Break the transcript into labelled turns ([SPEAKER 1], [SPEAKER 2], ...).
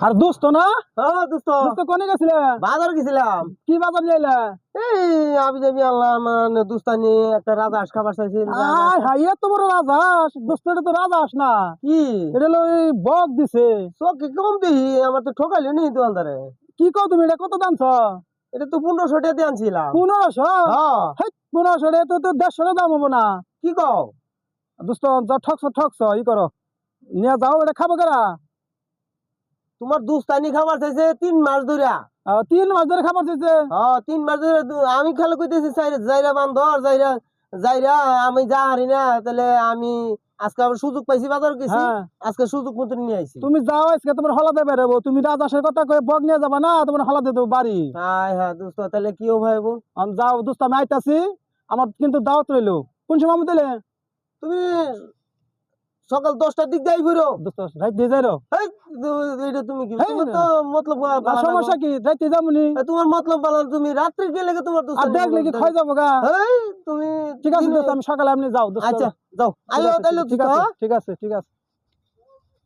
[SPEAKER 1] আর দোস্ত না?
[SPEAKER 2] হ্যাঁ দোস্ত,
[SPEAKER 1] দোস্ত কোনে গেছিলে?
[SPEAKER 2] বাজার গেছিলাম।
[SPEAKER 1] কি বাজার যাইলে?
[SPEAKER 2] এই আমি যাবি আল্লাহ মানে দোস্তানি একটা রাজহাঁস খাবার চাইছি।
[SPEAKER 1] আয় হাই, এত বড় রাজহাঁস! দোস্ত, এটা তো রাজহাঁস না,
[SPEAKER 2] কি
[SPEAKER 1] এটা হলো এই বক দিছে।
[SPEAKER 2] চোখে কম দিই, আমার তো ঠকাইলি নি দোকানদারে।
[SPEAKER 1] কি কও তুমি? এটা কত দামছ?
[SPEAKER 2] এটা তো 1500 টাকা দিয়ে আনছিলাম।
[SPEAKER 1] 1500?
[SPEAKER 2] হ্যাঁ,
[SPEAKER 1] হেই, 1500 টাকা তো 150 দাম হবো না।
[SPEAKER 2] কি কও?
[SPEAKER 1] দোস্ত, যা ঠকছ ই করো, নিয়ে যাও। এটা খাবো কেরা?
[SPEAKER 2] তোমার দোস্তানি খাবার চাইছে 3 মাস ধরে।
[SPEAKER 1] 3 মাস ধরে খাবার দিচ্ছে?
[SPEAKER 2] হ্যাঁ 3 মাস ধরে আমি খালি কইতেছি যাইরা বান্ধর যাইরা যাইরা আমি যা হারি না, তাহলে আমি আজকে আবার সুযোগ পাইছি, বাজার গেছি,
[SPEAKER 1] হ্যাঁ,
[SPEAKER 2] আজকে সুযোগ মতো নিয়ে আইছি।
[SPEAKER 1] তুমি যাও, আজকে তোমার হলাদে বেরোবো। তুমি রাজহাঁসের কথা কয়ে বক নিয়ে যাবা না, তোমার হলাদে দেবো বাড়ি।
[SPEAKER 2] হ্যাঁ হ্যাঁ দোস্ত, তাহলে কিও ভাইবো?
[SPEAKER 1] যাও দোস্ত, আমি আইতাছি। আমার কিন্তু দাওয়াত রইলো। কোন সময় দিলে?
[SPEAKER 2] তুমি সকাল 10টার দিক দিয়ে ঘুরো।
[SPEAKER 1] দোস্ত, রাইত দিয়ে যাই রো।
[SPEAKER 2] এই, এটা তুমি কি
[SPEAKER 1] হেই
[SPEAKER 2] তোমার
[SPEAKER 1] না।
[SPEAKER 2] তো মতলব বালা না
[SPEAKER 1] সমস্যা
[SPEAKER 2] গো।
[SPEAKER 1] কি? রাইতে যাবনি?
[SPEAKER 2] তোমার মতলব বালা না, তুমি রাত্রে গেলে কি তোমার
[SPEAKER 1] আর
[SPEAKER 2] দোস্তানি
[SPEAKER 1] দেখলে কি ক্ষয় যাবো গা?
[SPEAKER 2] এই তুমি
[SPEAKER 1] ঠিক আছে দোস্ত, আমি সকালে আপনি যাও দোস্ত।
[SPEAKER 2] আচ্ছা যাও,
[SPEAKER 1] ঠিক
[SPEAKER 2] আইও
[SPEAKER 1] আছে,
[SPEAKER 2] তাহলে
[SPEAKER 1] ঠিক
[SPEAKER 2] দোস্ত,
[SPEAKER 1] আছে,
[SPEAKER 2] হ্যাঁ?
[SPEAKER 1] ঠিক আছে, ঠিক আছে।